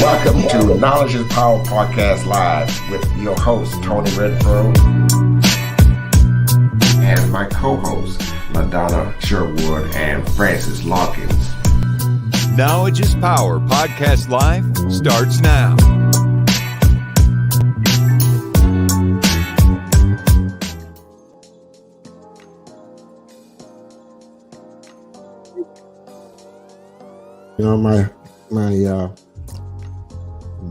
Welcome to Knowledge is Power Podcast Live with your host, Tony Redford, and my co-hosts, LaDonna Sherwood and Francis Lawkins. Knowledge is Power Podcast Live starts now. You know, my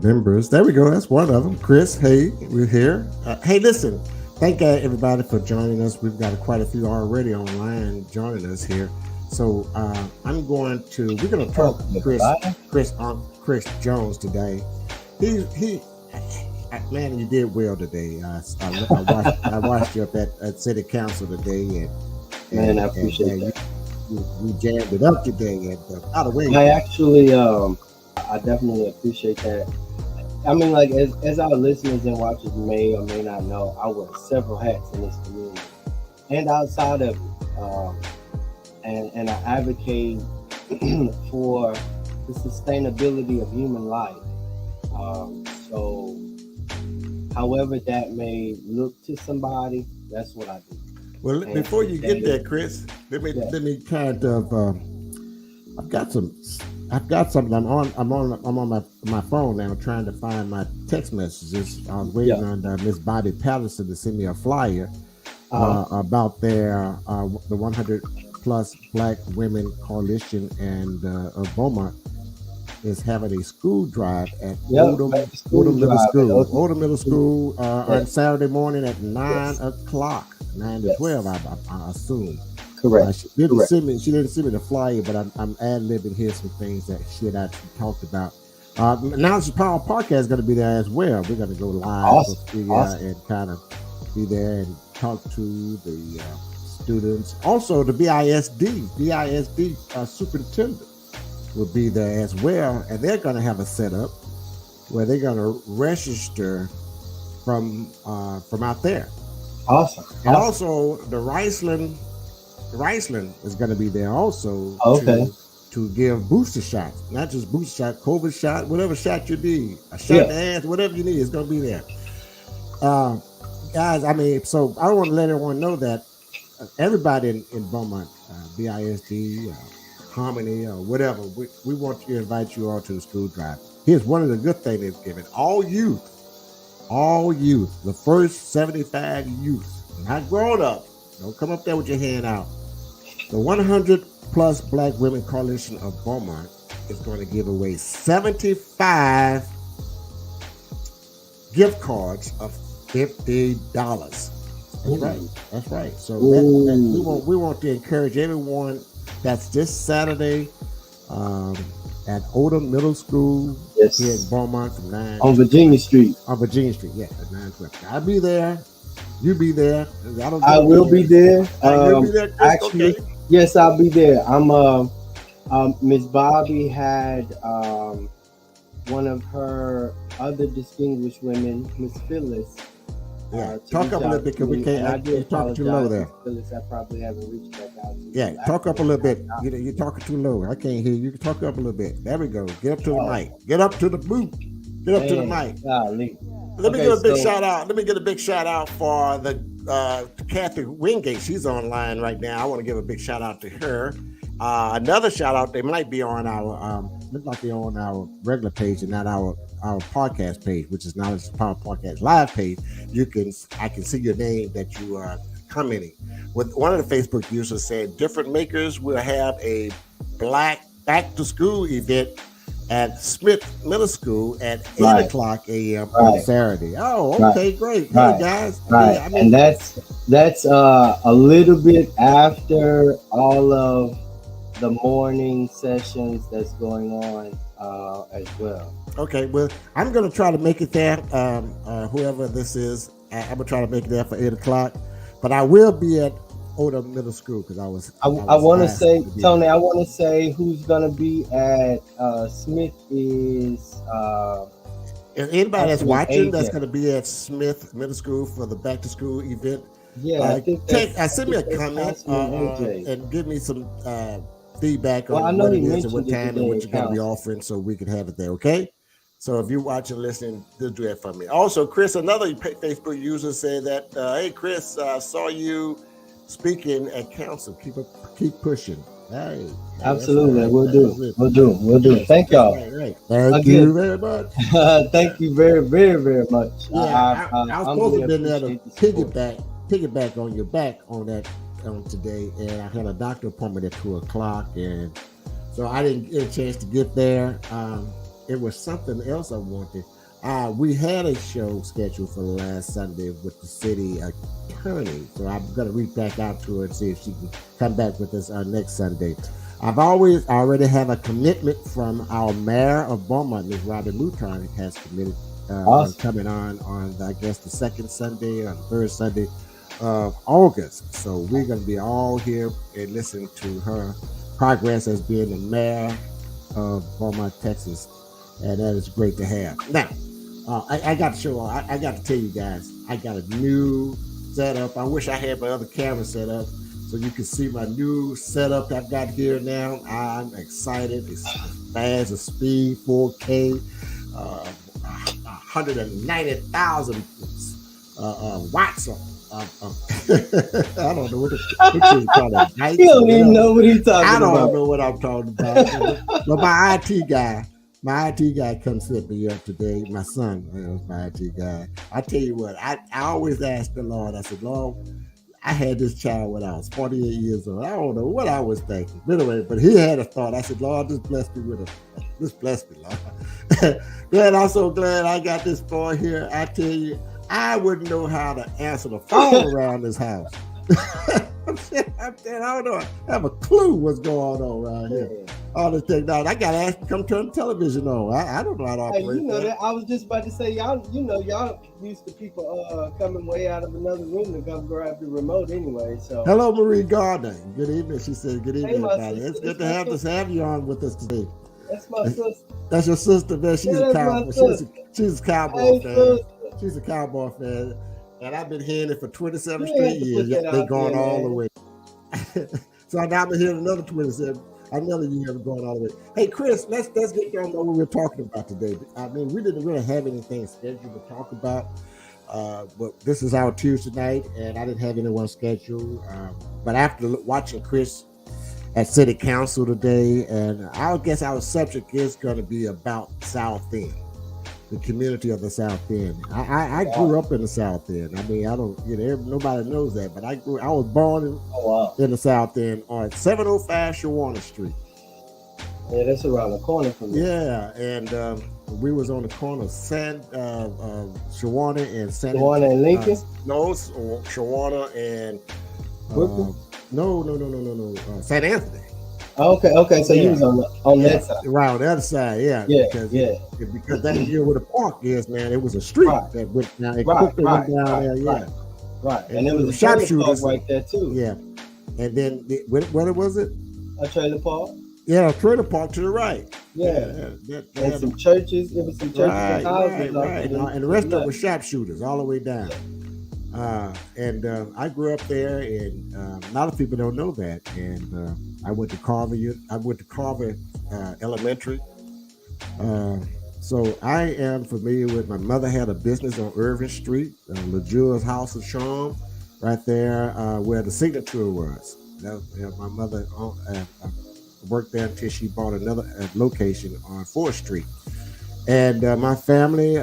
members. There we go. That's one of them. Chris, hey, we're here. Hey, listen, thank everybody for joining us. We've got quite a few already online joining us here. So we're going to talk to Chris Jones today. He man, you did well today. I watched you up at City Council today, and I appreciate that. You jammed it up today. And out of the way, I definitely appreciate that. I mean, like, as our listeners and watchers may or may not know, I wear several hats in this community and outside of it. And I advocate for the sustainability of human life. So however that may look to somebody, that's what I do. Well, and before you get there, Chris, let me kind of I've got something. I'm on my phone now, trying to find my text messages. I was waiting on Miss Bobby Patterson to send me a flyer about their the 100 plus Black Women Coalition and of Beaumont is having a school drive at Odom Middle School. Odom Middle School on Saturday morning at 9 o'clock, 9 to 12, I assume. Correct. She didn't send me the flyer, but I'm ad-libbing here some things that she had actually talked about. Knowledge is Power Podcast is going to be there as well. We're going to go live and kind of be there and talk to the students. Also, the BISD superintendent will be there as well, and they're going to have a setup where they're going to register from out there. Awesome. And also the Riceland is going to be there also to give booster shots, not just booster shot, COVID shot, whatever shot you need, a shot in the ass, whatever you need, it's going to be there. Guys, I mean, so I want to let everyone know that everybody in Beaumont, BISD, Harmony, or whatever, we want to invite you all to the school drive. Here's one of the good things they've given: all youth, the first 75 youth, not grown up. Don't come up there with your hand out. The 100 plus Black Women Coalition of Beaumont is going to give away 75 gift cards of $50. That's right. So we want to encourage everyone. That's this Saturday at Odom Middle School here in Beaumont from 9 on Virginia Street. On Virginia Street, at 9:12. I'll be there. You be there. I will be there. You'll be there, Chris? Actually, okay. Yes, I'll be there. Miss Bobby had one of her other distinguished women, Miss Phyllis. Talk up a little bit because we can't. I talk too low there. Phyllis, I probably haven't reached back out to you. Yeah, talk up a little bit. You're talking too low. I can't hear you. You can talk up a little bit. There we go. Get up to the mic. Get up to the booth. Get up to the mic. Let me get a big shout out. Let me get a big shout out for the Kathy Wingate. She's online right now. I want to give a big shout out to her. Another shout out. They might be on our look like they're on our regular page and not our podcast page, which is Knowledge is Power Podcast Live page. I can see your name that you are commenting. With one of the Facebook users said, different makers will have a Black back to school event at Smith Middle School at 8 o'clock a.m. on Saturday. Oh, okay, great. Hey, guys. Right. Yeah, and that's a little bit after all of the morning sessions that's going on as well. Okay, well, I'm gonna try to make it there. Whoever this is, I'm gonna try to make it there for 8 o'clock. But I will be at Odom Middle School because I want to say, Tony, there. I want to say who's gonna be at Smith is. If anybody that's watching AJ. that's going to be at Smith Middle School for the back to school event, I think send me a comment and give me some feedback I on know what it he is and what mentioned it time and what today, you're going to be offering so we can have it there, okay? So if you're watching, listening, just do that for me. Also, Chris, another Facebook user said that, hey, Chris, I saw you speaking at council. Keep pushing. Hey, absolutely, right. we'll do. Thank y'all. Right. Thank you very much. Thank you very, very, very much. Yeah, I was supposed to have been there to piggyback on your back on that today, and I had a doctor appointment at 2:00, and so I didn't get a chance to get there. It was something else I wanted. We had a show scheduled for last Sunday with the city attorney, so I'm going to reach back out to her and see if she can come back with us next Sunday. I've already have a commitment from our mayor of Beaumont, Ms. Robin Mouton, has committed awesome. coming on I guess the second Sunday or the third Sunday of August. So we're going to be all here and listen to her progress as being the mayor of Beaumont, Texas, and that is great to have. Now, I got to show. I got to tell you guys, I got a new setup. I wish I had my other camera set up so you can see my new setup I've got here now. I'm excited. It's fast, a speed, 4K, 190,000 watts of I don't know what you call it. You don't even know what he's talking about. I don't know what I'm talking about. But my IT guy comes to me up today. My son, my IT guy. I tell you what, I always ask the Lord. I said, Lord, I had this child when I was 48 years old. I don't know what I was thinking. But anyway, but he had a thought. I said, Lord, just bless me with it. Just bless me, Lord. Man, I'm so glad I got this boy here. I tell you, I wouldn't know how to answer the phone around this house. I'm saying, I don't know. I have a clue what's going on around here. All this technology. I got to ask to come turn the television on. I don't know how to operate. You know that. I was just about to say, y'all used to people coming way out of another room to come grab the remote anyway. So hello, Marie Gardner. Good evening. She said, good evening, everybody. Sister. It's good to have you on with us today. That's my sister. That's your sister, man. She's a cowboy. She's a cowboy fan. She's a cowboy fan. And I've been hearing it for 27 straight years. They're going all the way. So now I've been hearing another 27. Another year going all the way. Hey, Chris, let's get down to what we're talking about today. I mean, we didn't really have anything scheduled to talk about, but this is our Tuesday night, and I didn't have anyone scheduled. But after watching Chris at City Council today, and I guess our subject is going to be about South End, the community of the South End. I grew up in the South End. I mean, nobody knows that, but I was born in the South End on 705 Shawana Street. Yeah, that's around the corner from me. Yeah, and we was on the corner of Shawana and Shawana and Lincoln. No, Shawana and no, St. Anthony. Okay. So you was on that side, right on the other side, because that here where the park is, man, it was a street that went down. It went down there, right. And there was a sharpshooters right there too. Yeah, and then what was it? A trailer park. Yeah, a trailer park to the right. And some churches. It was some churches and houses. Right. And the rest of it was sharpshooters all the way down. And I grew up there, and a lot of people don't know that. And I went to Carver. Elementary. So I am familiar with. My mother had a business on Irving Street, LaJewel's House of Charm, right there where the Signature was. My mother worked there until she bought another location on 4th Street. And my family,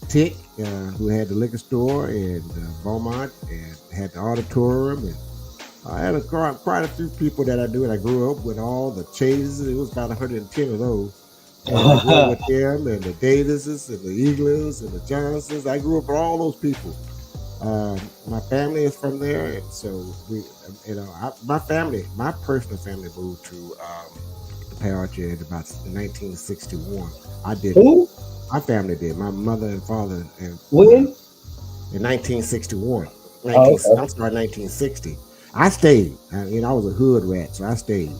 Tick, who had the liquor store in Beaumont and had the auditorium, and I had quite a few people that I knew, and I grew up with all the Chases. It was about 110 of those. And I grew up with them, and the Davises, and the Eaglers, and the Johnsons. I grew up with all those people. My family is from there, and so we, my personal family moved to the Parachi in about 1961. I did. Who? My family did. My mother and father, and When? in 1961. Oh, okay. I'm sorry, 1960. I stayed. I was a hood rat, so I stayed.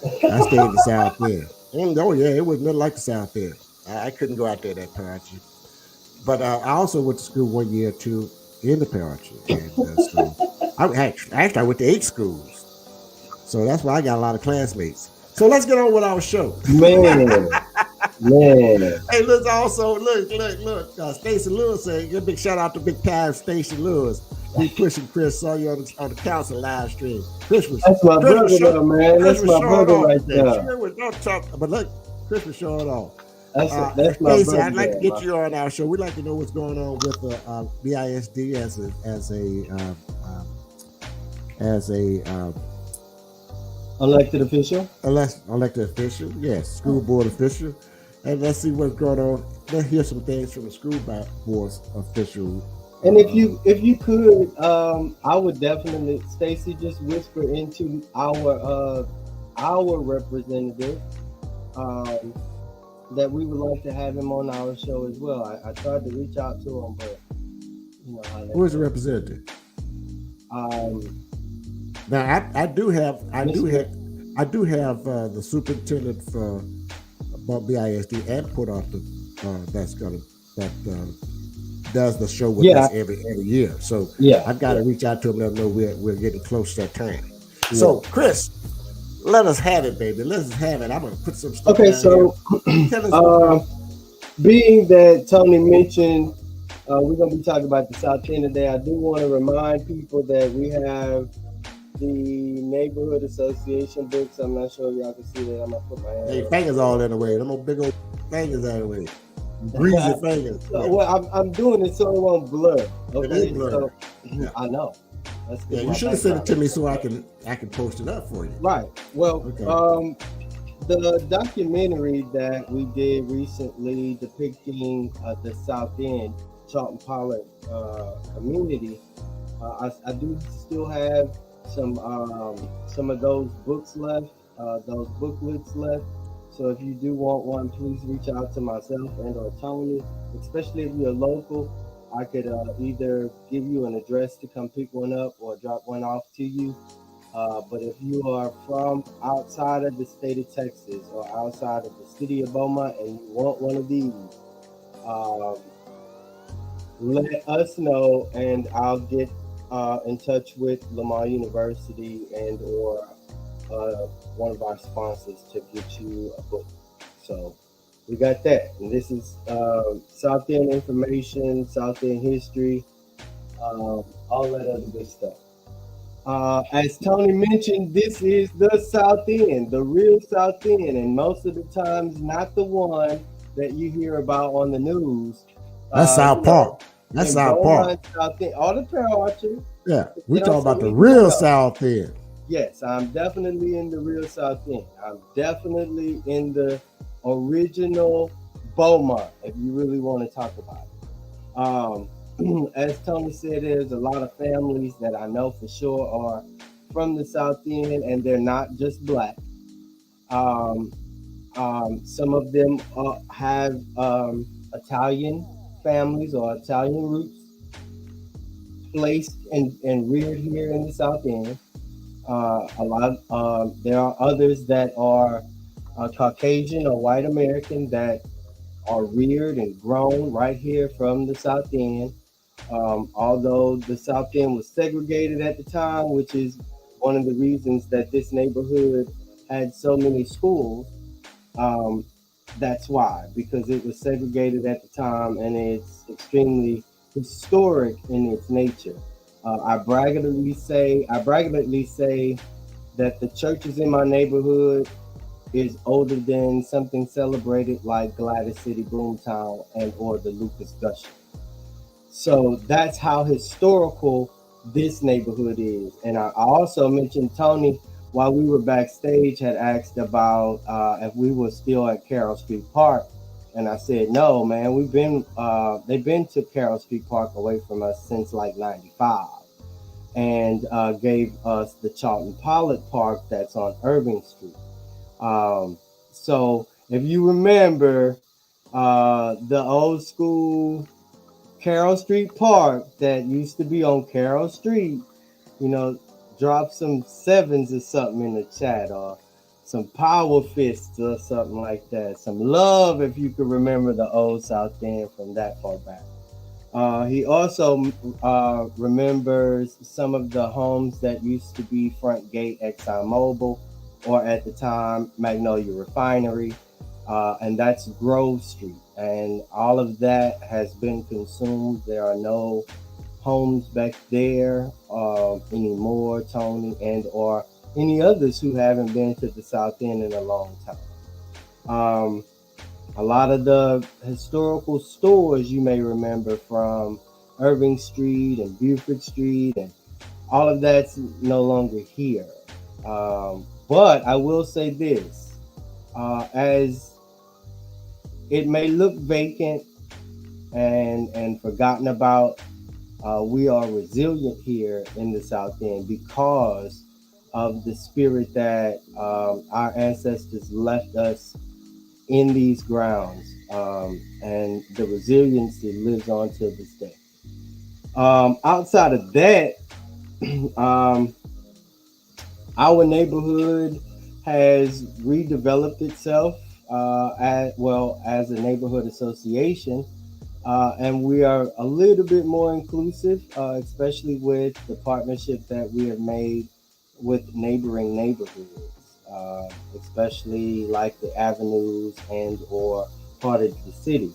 I stayed in the South End. And oh yeah, it was nothing like the South End. I couldn't go out there that Parachi. But I also went to school 1 year or two in the Parachi, and so I went to 8 schools. So that's why I got a lot of classmates. So let's get on with our show. Man. Hey, look, also, look. Stacey Lewis saying, give a big shout out to Big Time Stacey Lewis. We pushing Chris, saw you on the council live stream. That's my brother, man. That's my brother right there. Sure, we don't talk, but look, Chris was showing off. That's my Stacey, brother. I'd like to get you on our show. We'd like to know what's going on with the BISD as a elected official. Elected official, yes, school board official. And let's see what's going on. Let's hear some things from the school board official. And if you could, I would definitely, Stacey, just whisper into our representative that we would like to have him on our show as well. I tried to reach out to him, but who is the representative? Now I do have the superintendent for BISD and put off that does the show with us every year. So I've got to reach out to him and let him know we're getting close to that time. Yeah. So Chris, let us have it, baby. Let us have it. I'm gonna put some stuff. Okay, so being that Tony mentioned we're gonna be talking about the South End today, I do want to remind people that we have the neighborhood association books. I'm not sure y'all can see that. I'm gonna put my hand. Hey, fingers all in the way. Them old big old fingers out of the way. Greasy fingers. Well, I'm doing it so it won't blur. Okay, blur. I know. You should have sent it to me so I can post it up for you. Right. Well, okay. The documentary that we did recently depicting the South End, Charlton Pollard community, I do still have some of those books left, those booklets left. So if you do want one, please reach out to myself and or Tony, especially if you're local. I could either give you an address to come pick one up or drop one off to you. But if you are from outside of the state of Texas or outside of the city of Beaumont and you want one of these, let us know and I'll get in touch with Lamar University and or one of our sponsors to get you a book. So we got that. And this is South End information, South End history, all that other good stuff. As Tony mentioned, this is the South End, the real South End, and most of the times not the one that you hear about on the news. That's South Park. That's South Park. South End, all the Parachi. Yeah, we talking about the real South End. Yes, I'm definitely in the real South End. I'm definitely in the original Beaumont, if you really want to talk about it. As Tony said, there's a lot of families that I know for sure are from the South End, and they're not just Black. Some of them have Italian families or Italian roots placed and reared here in the South End. There are others that are Caucasian or white American that are reared and grown right here from the South End. Although the South End was segregated at the time, which is one of the reasons that this neighborhood had so many schools. That's why, because it was segregated at the time and it's extremely historic in its nature. I braggadly say that the churches in my neighborhood is older than something celebrated like Gladys City, Boomtown, and or the Lucas Gusher. So that's how historical this neighborhood is. And I also mentioned Tony, while we were backstage, had asked about if we were still at Carroll Street Park. And I said, no, man, they've been to Carroll Street Park away from us since like 95, and gave us the Charlton Pollock Park that's on Irving Street. So if you remember the old school Carroll Street Park that used to be on Carroll Street, drop some sevens or something in the chat, or some power fists or something like that. Some love if you could remember the old South End from that far back. He also remembers some of the homes that used to be Front Gate ExxonMobil, or at the time Magnolia Refinery, and that's Grove Street. And all of that has been consumed. There are no homes back there anymore, Tony, and or any others who haven't been to the South End in a long time. A lot of the historical stores you may remember from Irving Street and Buford Street, and all of that's no longer here. But I will say this, as it may look vacant and forgotten about, we are resilient here in the South End because of the spirit that our ancestors left us in these grounds, and the resiliency lives on to this day. Outside of that, our neighborhood has redeveloped itself as a neighborhood association, and we are a little bit more inclusive, especially with the partnership that we have made with neighboring neighborhoods, especially like the avenues and or part of the city.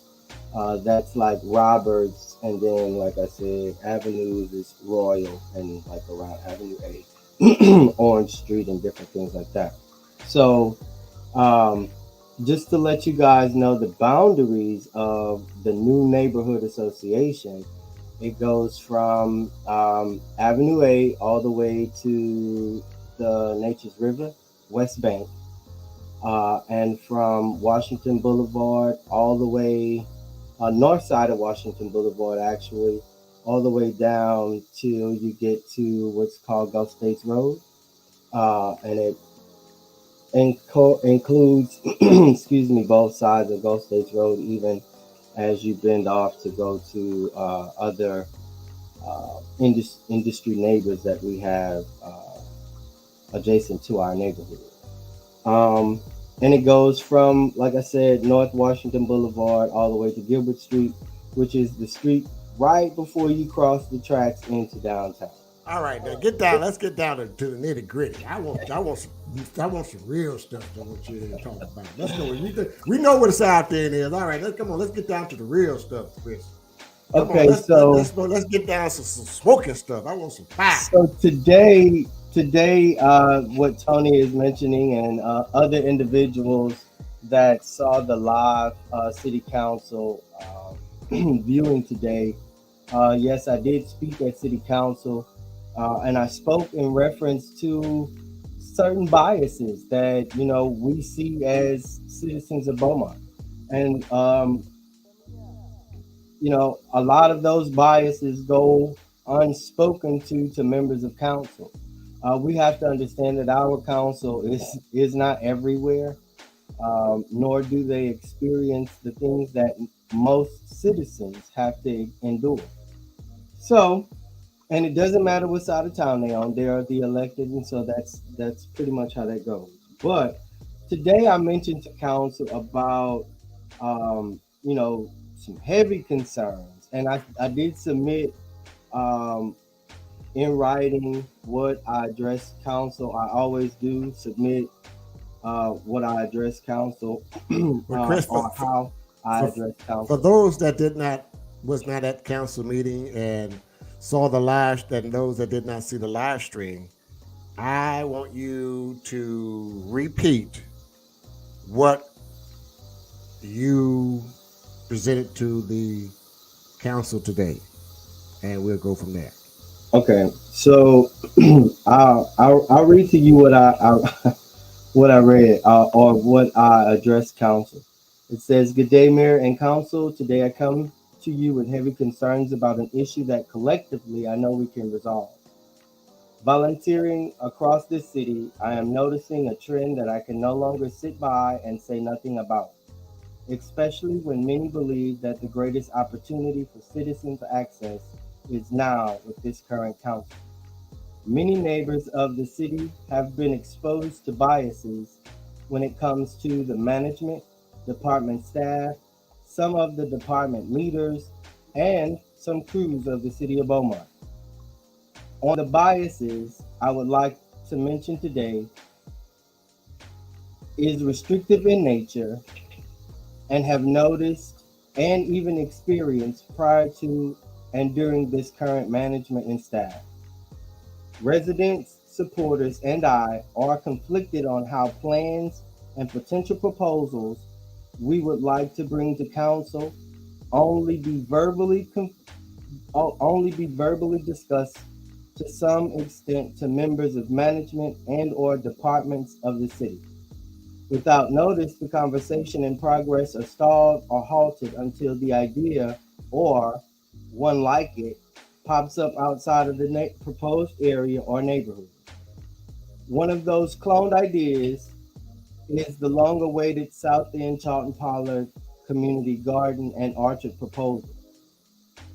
That's like Roberts, and then, like I said, avenues is Royal, and like around Avenue A, Orange Street, and different things like that. So, just to let you guys know the boundaries of the new neighborhood association, it goes from Avenue A all the way to the Nature's River, West Bank, and from Washington Boulevard all the way, north side of Washington Boulevard actually, all the way down till you get to what's called Gulf States Road, and it includes, excuse me, both sides of Gulf States Road, even as you bend off to go to other industry neighbors that we have adjacent to our neighborhood. And it goes from, like I said, North Washington Boulevard all the way to Gilbert Street, which is the street right before you cross the tracks into downtown. All right, now get down. Let's get down to the nitty gritty. I want some real stuff. I want you to talk about. Let's go. We know what the South End is. All right, let's get down to the real stuff, Chris. Okay, let's get down to some smoking stuff. I want some fire. So today, what Tony is mentioning, and other individuals that saw the live city council viewing today, yes, I did speak at city council, and I spoke in reference to certain biases that we see as citizens of Beaumont, and a lot of those biases go unspoken to members of council. We have to understand that our council is not everywhere, nor do they experience the things that most citizens have to endure. So, and it doesn't matter what side of town they're on, they are the elected, and so that's pretty much how that goes. But today I mentioned to council about some heavy concerns, and I did submit in writing what I address council. I always do submit what I address council on how I address council. For those that was not at council meeting and saw the live, and those that did not see the live stream, I want you to repeat what you presented to the council today, and we'll go from there. Okay, so I'll read to you what I read or what I addressed council. It says, "Good day, Mayor and Council. Today I come to you with heavy concerns about an issue that collectively I know we can resolve. Volunteering across this city, I am noticing a trend that I can no longer sit by and say nothing about, especially when many believe that the greatest opportunity for citizens access is now with this current council. Many neighbors of the city have been exposed to biases when it comes to the management, department staff, some of the department leaders, and some crews of the city of Beaumont. On the biases, I would like to mention today is restrictive in nature and have noticed and even experienced prior to and during this current management and staff. Residents, supporters, and I are conflicted on how plans and potential proposals we would like to bring to council only be verbally discussed to some extent to members of management and or departments of the city. Without notice, the conversation and progress are stalled or halted until the idea or one like it pops up outside of the proposed area or neighborhood. One of those cloned ideas is the long-awaited South End Charlton Pollard Community Garden and Orchard proposal.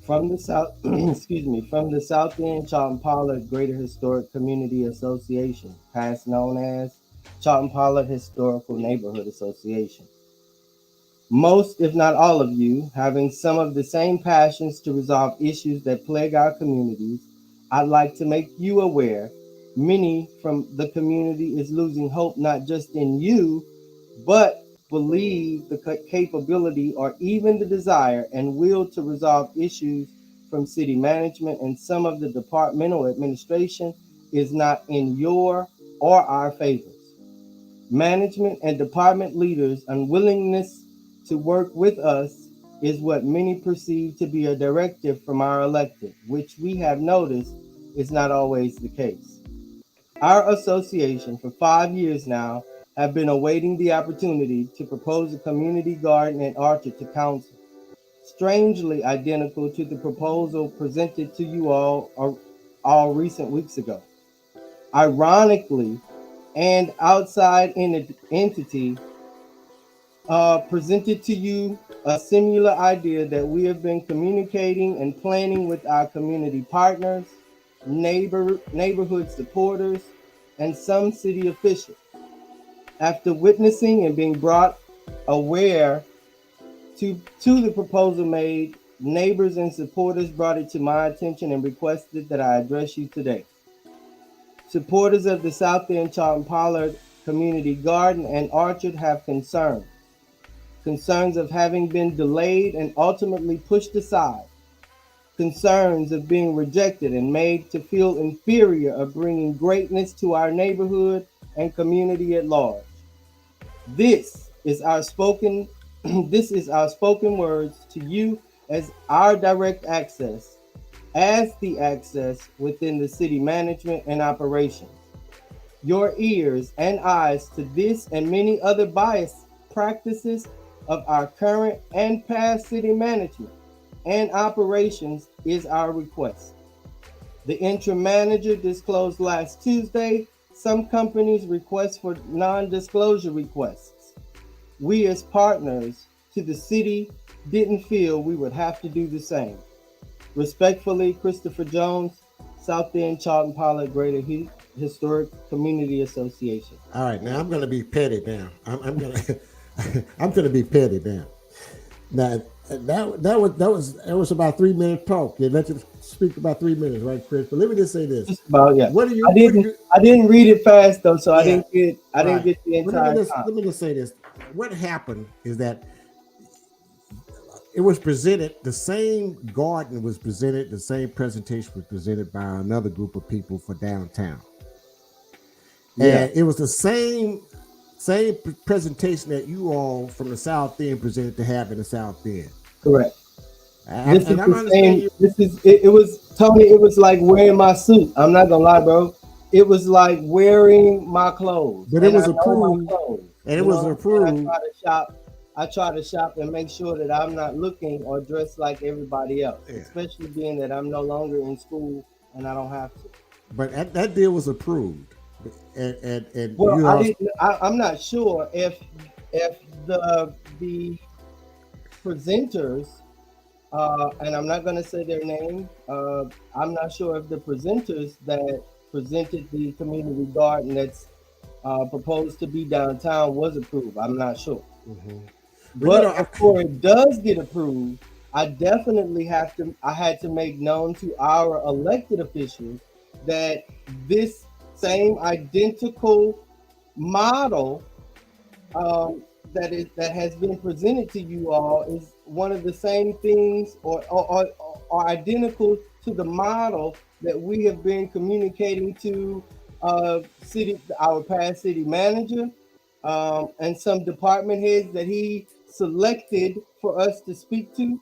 From the South, from the South End Charlton Pollard Greater Historic Community Association, past known as Charlton Pollard Historical Neighborhood Association. Most, if not all of you, having some of the same passions to resolve issues that plague our communities, I'd like to make you aware many from the community is losing hope not just in you, but believe the capability or even the desire and will to resolve issues from city management and some of the departmental administration is not in your or our favors. Management and department leaders' unwillingness to work with us is what many perceive to be a directive from our elected, which we have noticed is not always the case. Our association for 5 years now have been awaiting the opportunity to propose a community garden and orchard to council, strangely identical to the proposal presented to you all recent weeks ago. Ironically, and outside entity presented to you a similar idea that we have been communicating and planning with our community partners, neighborhood supporters, and some city officials. After witnessing and being brought aware to the proposal made, neighbors and supporters brought it to my attention and requested that I address you today. Supporters of the South End Charlton Pollard Community Garden and Orchard have concerns of having been delayed and ultimately pushed aside, concerns of being rejected and made to feel inferior of bringing greatness to our neighborhood and community at large. This is our spoken this is our spoken words to you as our direct access, as the access within the city management and operations. Your ears and eyes to this and many other bias practices of our current and past city management and operations is our request. The interim manager disclosed last Tuesday some companies' requests for non-disclosure requests. We as partners to the city didn't feel we would have to do the same. Respectfully, Christopher Jones, South End Charlton Pollard Greater Historic Community Association. All right, now I'm going to be petty now. I'm going to I'm going to be petty now. Now that was about 3 minutes talk. Yeah, let you speak about 3 minutes, right, Chris? But let me just say this. Just about, yeah. What do you? I didn't read it fast though, so yeah. I didn't get the entire. Let me just say this. What happened is that it was presented. The same garden was presented. The same presentation was presented by another group of people for downtown. Yeah. And it was the same presentation that you all from the South End presented to have in the South End. Correct. It was Tony. It was like wearing my suit. I'm not gonna lie, bro. It was like wearing my clothes. But it was approved, and it was approved. I try to shop I try to shop and make sure that I'm not looking or dressed like everybody else, especially being that I'm no longer in school and I don't have to. But that deal was approved, and Well, you I also didn't. I'm not sure if the presenters, and I'm not going to say their name. I'm not sure if the presenters that presented the community garden that's proposed to be downtown was approved. I'm not sure. but you know, But before it does get approved, I definitely have to. I had to make known to our elected officials that this same identical model that has been presented to you all is one of the same things or identical to the model that we have been communicating to our past city manager, and some department heads that he selected for us to speak to,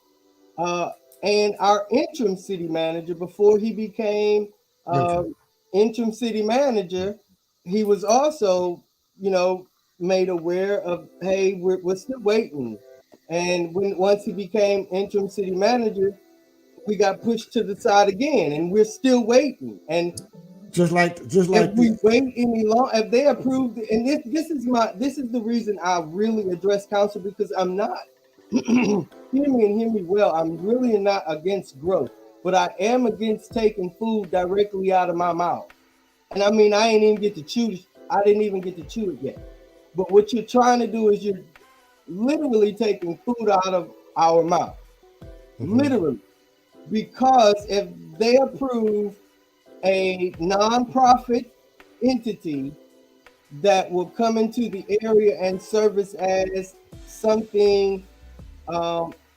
uh, and our interim city manager before he became uh, okay. interim city manager. He was also, you know, made aware of, hey, we're still waiting. And once he became interim city manager, we got pushed to the side again, and we're still waiting. And just like if we the wait any long, if they approve, and this is the reason I really address council, because I'm not hear me and hear me well. I'm really not against growth, but I am against taking food directly out of my mouth. And I mean, I ain't even get to chew. I didn't even get to chew it yet. But what you're trying to do is you're literally taking food out of our mouth, literally, because if they approve a nonprofit entity that will come into the area and service as something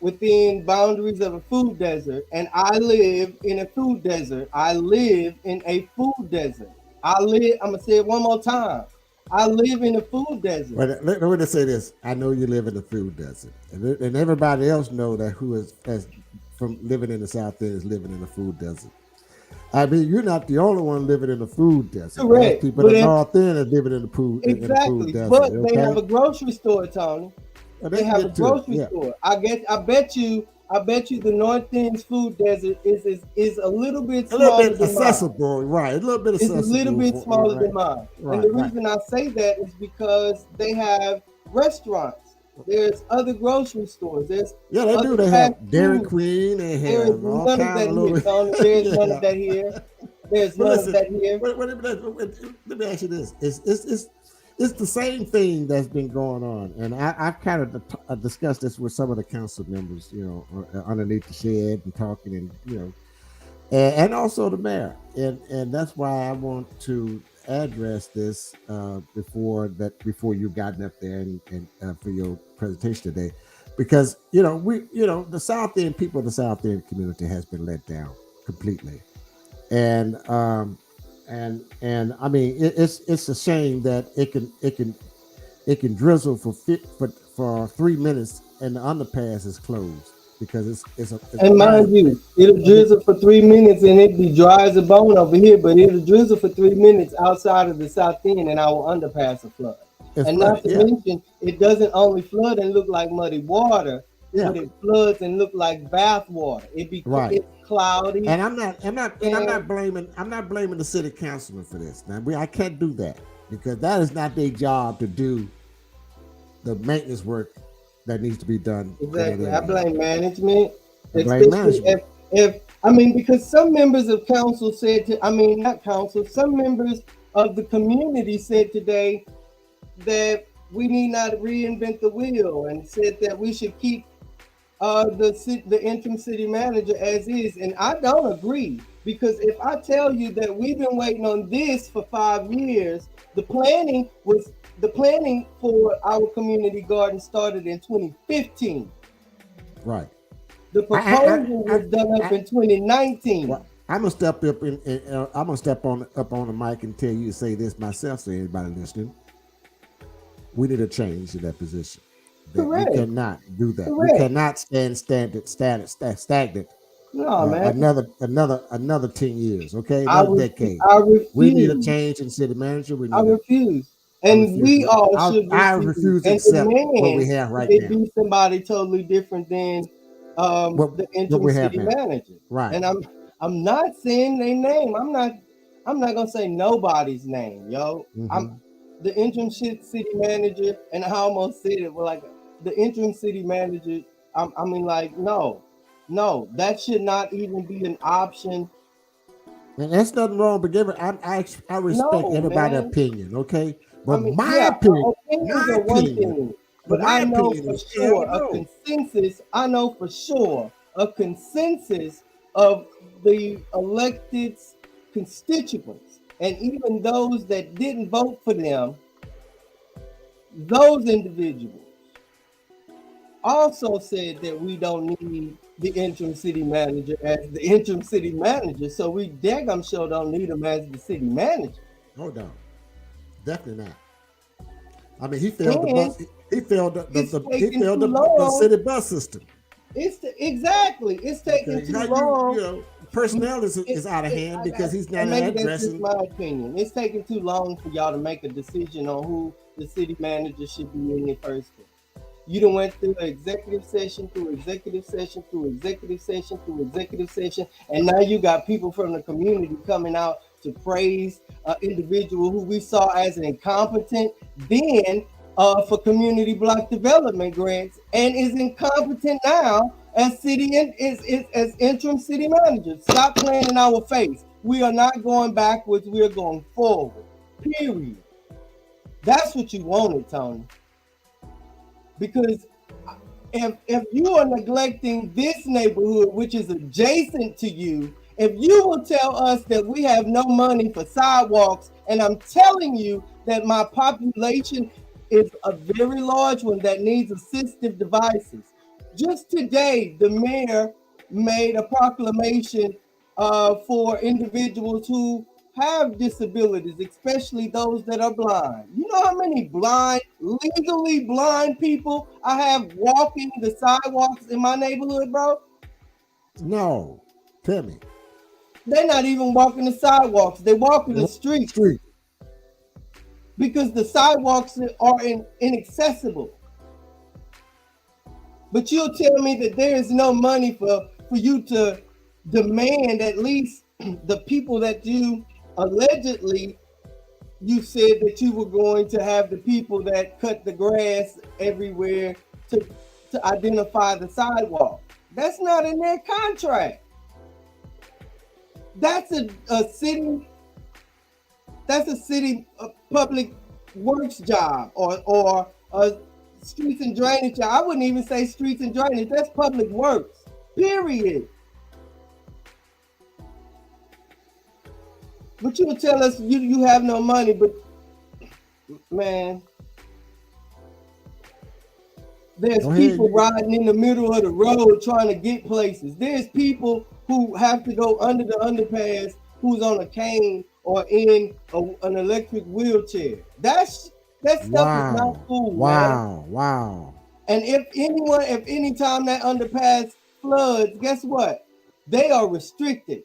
within boundaries of a food desert, and I live in a food desert. I live in a food desert. I'm gonna say it one more time. I live in a food desert. But let me just say this: I know you live in the food desert, and everybody else know that who is as from living in the South End is living in the food desert. I mean, you're not the only one living in the food desert. There's Correct. people But in the if North End that living in the food in the food exactly, desert. but they have Okay, a grocery store, Tony. well, They they can have a get to it. grocery Yeah, store. I bet you the North End's food desert is a little bit a little smaller bit than mine. accessible, right? A little bit It's a little accessible bit for you, smaller right? than mine. And Right, the right. reason I say that is because they have restaurants. There's other grocery stores. There's Yeah, they other do. They fast have Dairy food. Queen. They There is have all none of kind that of here, little. Tony. There's none of Yeah. that here. There's But none of listen, that here. let me ask you this: it's the same thing that's been going on, and I've kind of discussed this with some of the council members, you know, underneath the shed and talking, and you know, and also the mayor, and that's why I want to address this before you gotten up there and for your presentation today, because you know the South End people of the South End community has been let down completely, and and I mean it's a shame that it can drizzle for 3 minutes and the underpass is closed because it's And right. mind you, it'll drizzle for 3 minutes and it be dry as a bone over here, but it'll drizzle for 3 minutes outside of the South End and our underpass will flood. It's And not flooded. to Yeah, mention, it doesn't only flood and look like muddy water, yeah, but it floods and look like bath water. right. It's cloudy And I'm not and blaming the city councilman for this. Now I can't do that because that is not their job to do the maintenance work that needs to be done in that exactly. I area. blame management, I blame especially management. if I mean, because some members of council said to, I mean, not council, some members of the community said today that we need not reinvent the wheel, and said that we should keep the interim city manager as is. And I don't agree, because if I tell you that we've been waiting on this for 5 years, the planning for our community garden started in 2015. Right. The proposal was done up I in 2019. well, I'm gonna step up I'm gonna step on up on the mic and tell you to say this myself. So anybody listening, we need a change in that position. That we Correct. cannot do that. We Correct. cannot stand stagnant No, man. another 10 years. Okay, I another refuse. decade. I We need a refuse. change in city manager. We I need a refuse. And we all should refuse to and accept what we demand have right it now. be somebody totally different than the interim city manager. Right. And I'm not saying their name. I'm not gonna say nobody's name, yo. I'm the interim city manager, and I almost said it, but like the interim city manager. I mean, like, no, that should not even be an option. And that's nothing wrong, but I respect everybody's opinion, okay? But my opinions are one thing, but I know for sure a consensus. I know for sure a consensus of the elected constituents, and even those that didn't vote for them, those individuals also said that we don't need the interim city manager as the interim city manager, so we daggum sure don't need him as the city manager. No doubt. Definitely not. I mean, he failed the bus. He failed the city bus system. It's taking too long. Personnel is out of hand because he's not addressing. That's just my opinion. It's taking too long for y'all to make a decision on who the city manager should be in the first place. You done went through executive session, and now you got people from the community coming out to praise an individual who we saw as incompetent then for community block development grants, and is incompetent now as as interim city manager. Stop playing in our face. We are not going backwards. We are going forward. Period. That's what you wanted, Tony. Because if you are neglecting this neighborhood, which is adjacent to you, if you will tell us that we have no money for sidewalks, and I'm telling you that my population is a very large one that needs assistive devices. Just today, the mayor made a proclamation for individuals who have disabilities, especially those that are blind. You know how many legally blind people I have walking the sidewalks in my neighborhood, bro? No, tell me. They're not even walking the sidewalks. They're walking the street. Because the sidewalks are inaccessible. But you'll tell me that there is no money for you to demand at least the people that you allegedly, you said that you were going to have the people that cut the grass everywhere to identify the sidewalk. That's not in their contract. That's a city public works job or a streets and drainage job. I wouldn't even say streets and drainage. That's public works. Period. But you would tell us you have no money, but man, there's people riding in the middle of the road trying to get places. There's people who have to go under the underpass who's on a cane or in an electric wheelchair. That stuff is not cool. Wow. And if any time that underpass floods, guess what? They are restricted.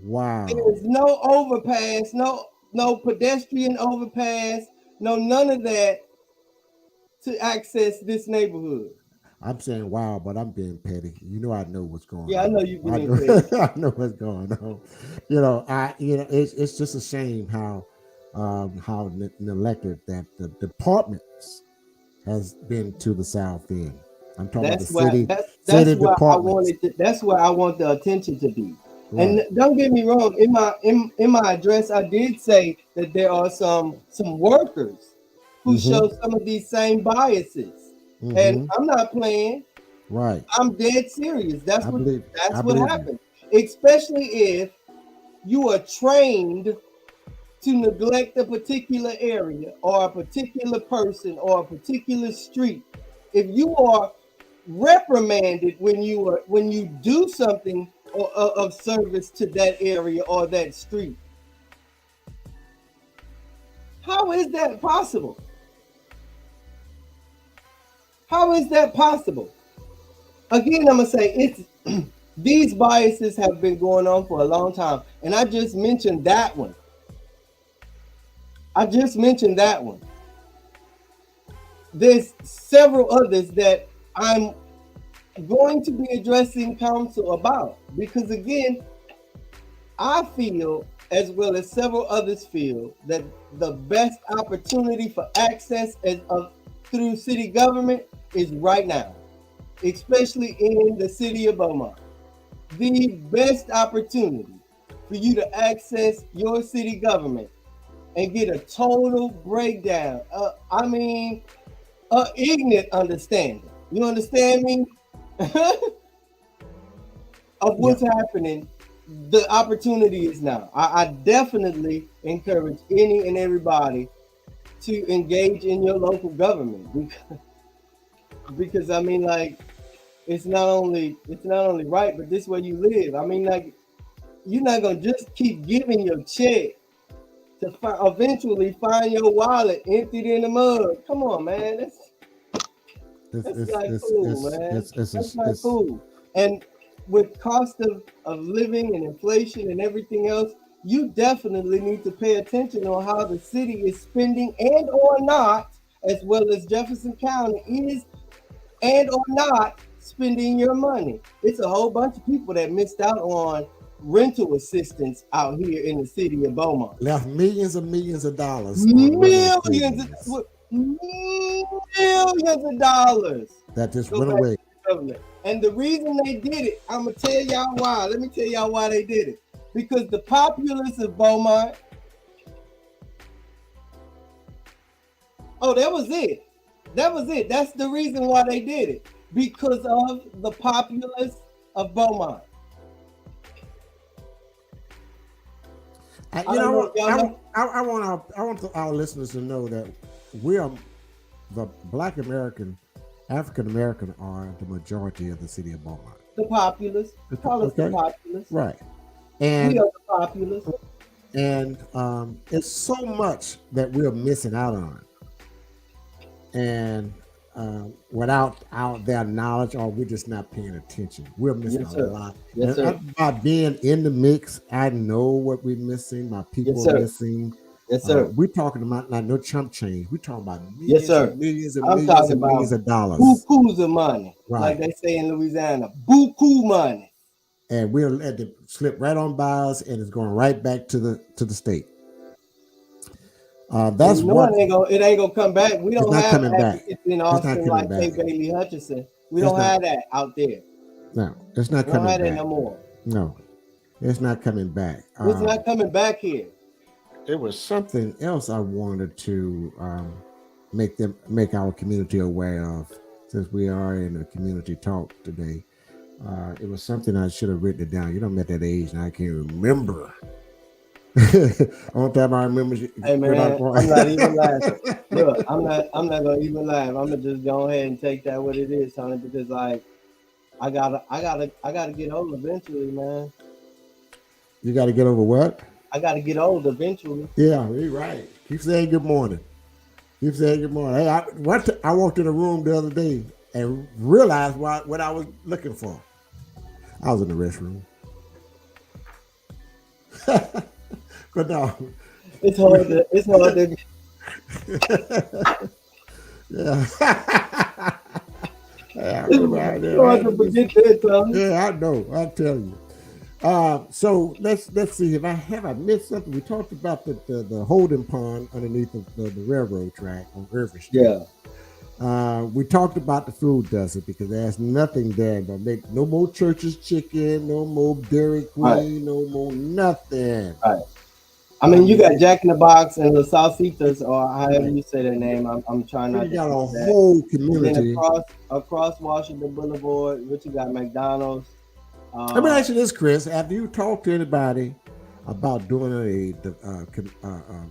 Wow. There is no overpass, no pedestrian overpass, none of that to access this neighborhood. I'm saying wow, but I'm being petty. You know, I know what's going on. Yeah, I know you've been petty. I know what's going on. It's just a shame how neglected that the departments has been to the South End. I'm talking about the city departments. That's where I want the attention to be. Right. And don't get me wrong, in my address, I did say that there are some workers who show some of these same biases. And I'm not playing. Right. I'm dead serious. That's what happened. Especially if you are trained to neglect a particular area or a particular person or a particular street. If you are reprimanded when you do something of service to that area or that street, how is that possible? How is that possible? Again, I'm gonna say it's these biases have been going on for a long time, and I just mentioned that one. I just mentioned that one. There's several others that I'm going to be addressing council about, because again, I feel, as well as several others feel, that the best opportunity for access through city government is right now, especially in the city of Beaumont. The best opportunity for you to access your city government and get a total breakdown. Ignorant understanding. You understand me? Of what's happening. The opportunity is now. I definitely encourage any and everybody to engage in your local government, because I mean, like, it's not only right, but this way you live. I mean, like, you're not gonna just keep giving your check to eventually find your wallet emptied in the mud. Come on, man. That's not cool, man. That's not cool. And with cost of living and inflation and everything else, you definitely need to pay attention on how the city is spending and or not, as well as Jefferson County is and or not spending your money. It's a whole bunch of people that missed out on rental assistance out here in the city of Beaumont. Left millions of dollars. Millions of dollars. That just went away. And the reason they did it, I'm going to tell y'all why. Let me tell y'all why they did it. Because the populace of Beaumont, that was it. That's the reason why they did it. Because of the populace of Beaumont. I want our listeners to know that we are the Black American, African American are the majority of the city of Beaumont. The populace. Call us the populace. Right. And we are the populace. And it's so much that we're missing out on. And without their knowledge, or we're just not paying attention. We're missing a lot. Yes, sir. By being in the mix, I know what we're missing. My people are missing. Yes, sir. We're talking about not no chump change. We're talking about millions and millions and millions of dollars. Bukus of money. Right. Like they say in Louisiana. Buku money. And we'll let it slip right on by us, and it's going right back to the state. That's what it ain't gonna come back. We don't have advocates in Austin like K. Bailey Hutchinson. We don't have that out there. No, it's not coming back. We don't have that no more. No, it's not coming back. It's not coming back here. There was something else I wanted to make our community aware of, since we are in a community talk today. It was something I should have written it down. You know, I'm at that age and I can't remember. Only time I remember. Hey man, I'm not even laughing. Look, I'm not gonna even laugh. I'm gonna just go ahead and take that what it is, Tony, because like I gotta get old eventually, man. You gotta get over what? I gotta get old eventually. Yeah, you're right. Keep saying good morning. Keep saying good morning. Hey, I walked in a room the other day and realized what I was looking for. I was in the restroom. But no, it's hard to yeah. It's hard to forget that, Tom. Yeah, I know. I'll tell you. So let's see. Have I missed something? We talked about the holding pond underneath the railroad track on Irving Street. Yeah. We talked about the food desert because there's nothing there. But no more Church's chicken, no more Dairy Queen, no more nothing. Right. I mean, you got Jack in the Box and the Salsitas, or however you say their name. I'm trying not to. You got a whole community. Across Washington Boulevard, what you got? McDonald's. Let me ask you this, Chris. Have you talked to anybody about doing a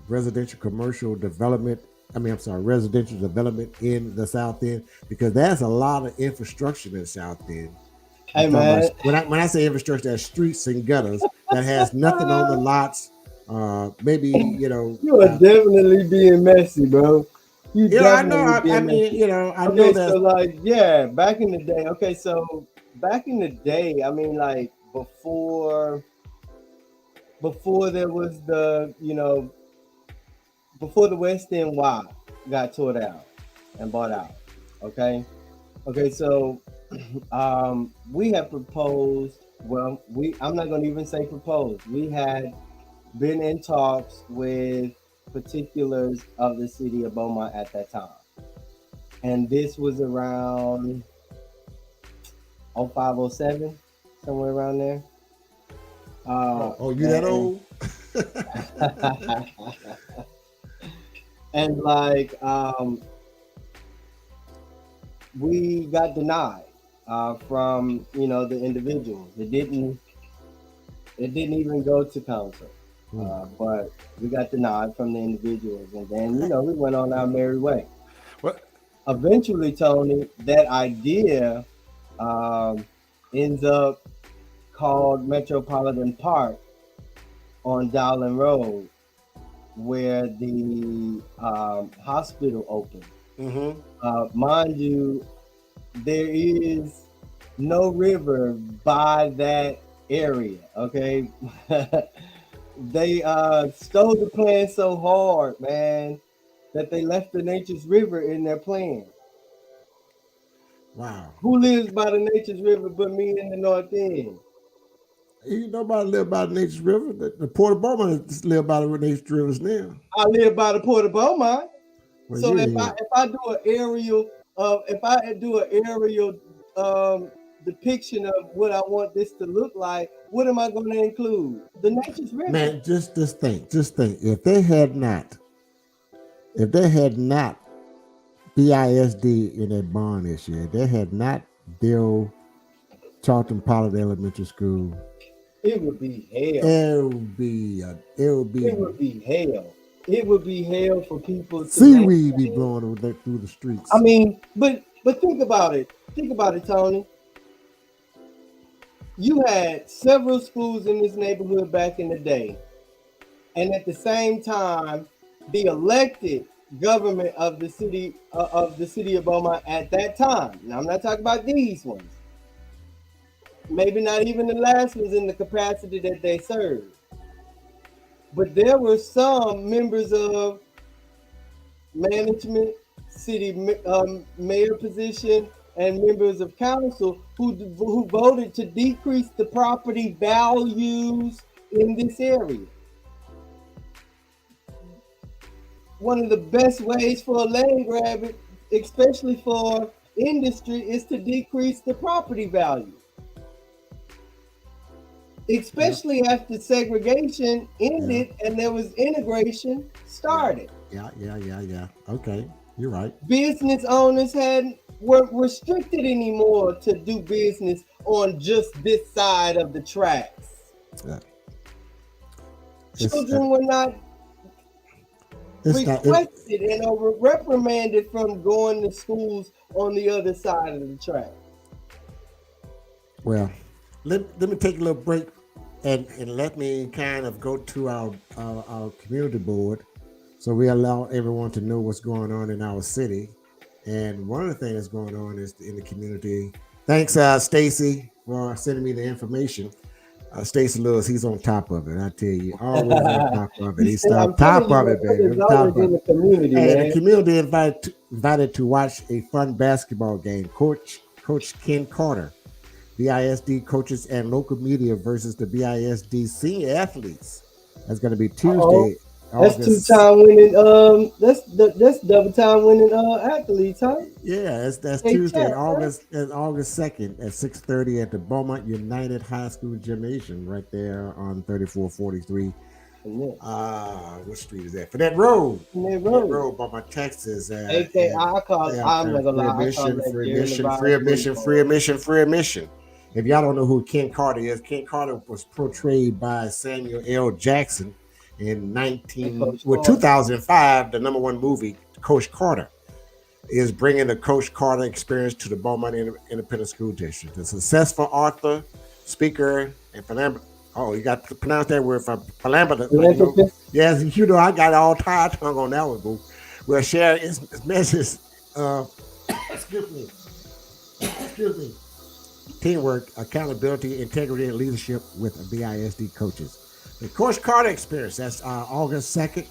residential commercial development? Residential development in the South End, because there's a lot of infrastructure in the South End. Hey man, when I say infrastructure, there's streets and gutters that has nothing on the lots. Maybe you are definitely being messy, bro. I know. I know that. So back in the day. Okay, so back in the day, I mean, like before there was the before the West End Y got tore down and bought out. Okay. Okay. So we have proposed. Well, I'm not going to even say proposed. We had been in talks with particulars of the city of Beaumont at that time, and this was around 0507, somewhere around there. You that old? And like we got denied from the individuals. It didn't even go to council, but we got denied from the individuals, and then we went on our merry way. What? Eventually, Tony, that idea ends up called Metropolitan Park on Dowling Road, where the hospital opened. Mind you, there is no river by that area. Okay, they stole the plan so hard, man, that they left the Nature's River in their plan. Wow. Who lives by the Nature's River but me in the North End? Nobody live by the Nature's River. The Port of Beaumont live by the Nature's Rivers now. I live by the Port of Beaumont. Well, So if I do an aerial depiction of what I want this to look like, what am I going to include? The Nature's River. Man, just think. If they had not BISD in that barn this year, they had not built Charlton Pollard Elementary School, it would be hell. It would be hell. It would be hell for people to seaweed be blowing through the streets. I mean, but think about it. Think about it, Tony. You had several schools in this neighborhood back in the day, and at the same time, the elected government of the city of Beaumont at that time. Now, I'm not talking about these ones. Maybe not even the last ones in the capacity that they served. But there were some members of management, city mayor position, and members of council who voted to decrease the property values in this area. One of the best ways for a land grab, especially for industry, is to decrease the property value. Especially after segregation ended and there was integration started. Yeah. Okay, you're right. Business owners weren't restricted anymore to do business on just this side of the tracks. Yeah. Children were not requested and reprimanded from going to schools on the other side of the track. Well, let me take a little break and let me kind of go to our community board, so we allow everyone to know what's going on in our city. And one of the things that's going on is in the community. Thanks, Stacy, for sending me the information. Stacy Lewis, he's on top of it. I tell you, always on top of it. He's on top of it, baby. The community, the community invited to watch a fun basketball game. Coach Ken Carter, BISD coaches and local media versus the BISD senior athletes. That's going to be Tuesday. That's two-time winning. That's double-time winning athletes, huh? Yeah, that's Tuesday, August 2nd at 6:30 at the Beaumont United High School Gymnasium, right there on 3443. What street is that? For that road. Beaumont, Texas. Okay, I call it. I'm not gonna lie. Free admission. If y'all don't know who Ken Carter is, Ken Carter was portrayed by Samuel L. Jackson in 2005. The #1 movie, Coach Carter, is bringing the Coach Carter experience to the Beaumont Independent School District. The successful author, speaker, and philanthropist. Oh, you got to pronounce that word for philanthropist. Yes, I got all tired tongue on that one, boo. We'll share his message. Excuse me. Teamwork, accountability, integrity, and leadership with BISD coaches. The Coach Carter experience, that's August 2nd.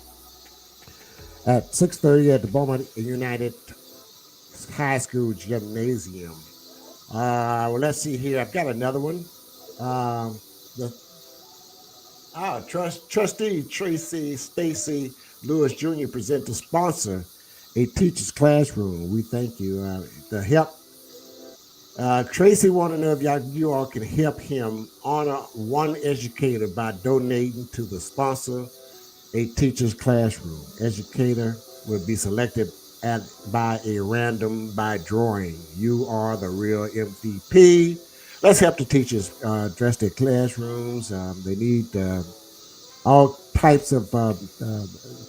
at 6:30 at the Beaumont United High School Gymnasium. Well, let's see here. I've got another one. Trustee Tracy Stacy Lewis Jr. present to sponsor a teacher's classroom. We thank you. The help. Tracy want to know if you all can help him honor one educator by donating to the sponsor a teacher's classroom. Educator will be selected by a random by drawing. You are the real MVP. Let's help the teachers dress their classrooms. They need all types of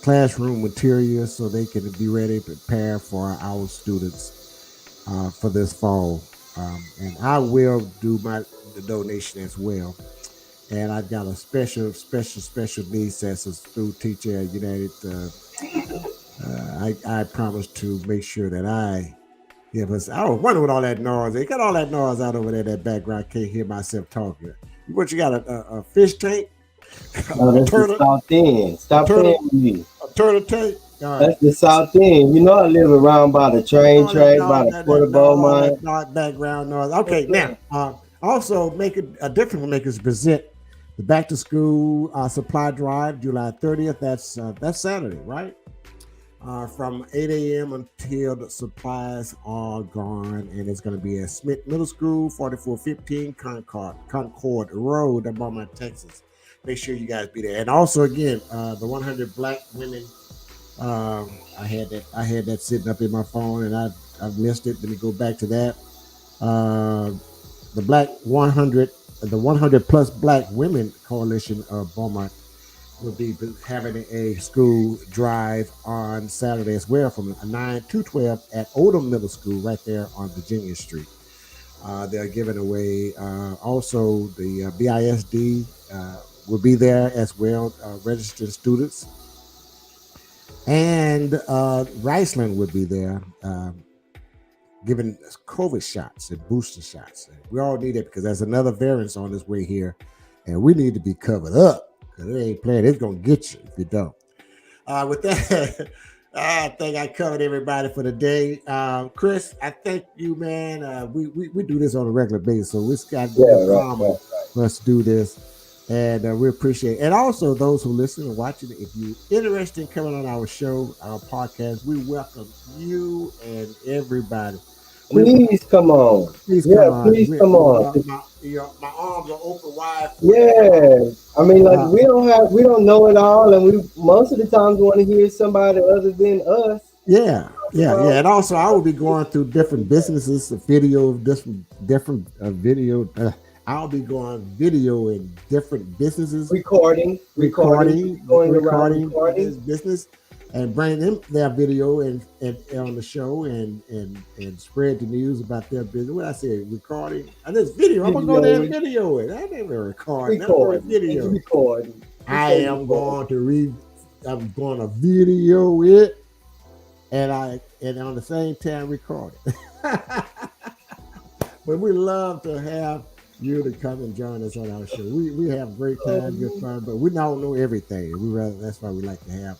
classroom materials so they can be ready to prepare for our students for this fall. And I will do the donation as well. And I've got a special needs as a school teacher at United. I promise to make sure that I give us. I was wondering what all that noise. They got all that noise out over there in that background. I can't hear myself talking. What you got? A fish tank? No, that's the South End. Stop playing with me. A turtle tank? That's the South End. You know I live around by the train track, by the Port of Beaumont. Background noise. Okay, now also make it a different one. Make us present the back to school supply drive, July 30th. That's Saturday, right? From 8 a.m. until the supplies are gone, and it's going to be at Smith Middle School, 4415 Concord Road, in Beaumont, Texas. Make sure you guys be there. And also, again, the 100 Black Women. I had that sitting up in my phone, and I've missed it. Let me go back to that. The Black 100, the 100 Plus Black Women Coalition of Beaumont will be having a school drive on Saturday as well, from 9 to 12 at Odom Middle School, right there on Virginia Street. They're giving away also the BISD will be there as well, registered students. And Riceland would be there giving COVID shots and booster shots. We all need it because there's another variant on its way here, and we need to be covered up because it ain't playing. It's going to get you if you don't. With that, I think I covered everybody for the day. Chris, I thank you, man. We do this on a regular basis, so it's got to be common for us to do this. And we appreciate it. And also those who listen and watching, if you're interested in coming on our show, our podcast, we welcome you and everybody. Please come on. Please come on. My arms are open wide. I mean, like we don't know it all, and we most of the times want to hear somebody other than us. Yeah. And also, I will be going through different businesses, different video. I'll be going video in different businesses, recording this business, and bring them their video and on the show and spread the news about their business. What I say, recording and this video. I'm gonna go there and video it. I never record video. I'm going to video it, and on the same time record it. But we love to have you to come and join us on our show. We have great time, good fun, but we don't know everything. That's why we like to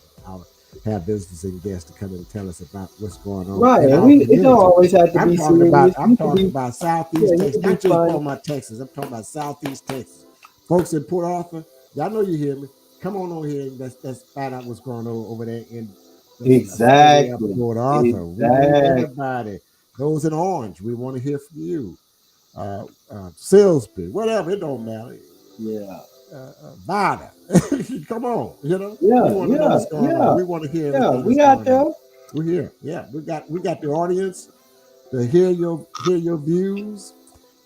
have visitors and guests to come and tell us about what's going on. Right, and it don't always have to be serious. I'm talking about Southeast Texas, not just Beaumont, Texas. I'm talking about Southeast Texas. Folks in Port Arthur, y'all know you hear me. Come on over here and let's find out what's going on over there in Port Arthur. Everybody, those in Orange, we want to hear from you. Salisbury, whatever, it don't matter. Vada. Come on, we want to know what's going on. We want to hear. We got them. We're here. We got the audience to hear your views,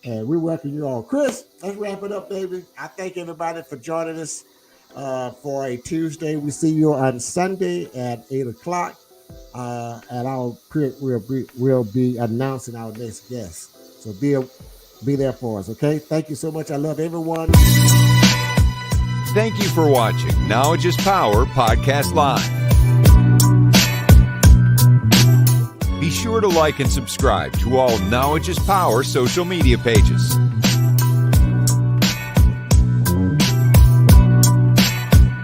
and we welcome you all. Chris, let's wrap it up, baby. I thank everybody for joining us for a Tuesday. We see you on Sunday at 8:00, and we'll be announcing our next guest. So be there for us, okay? Thank you so much. I love everyone. Thank you for watching Knowledge is Power Podcast Live. Be sure to like and subscribe to all Knowledge is Power social media pages.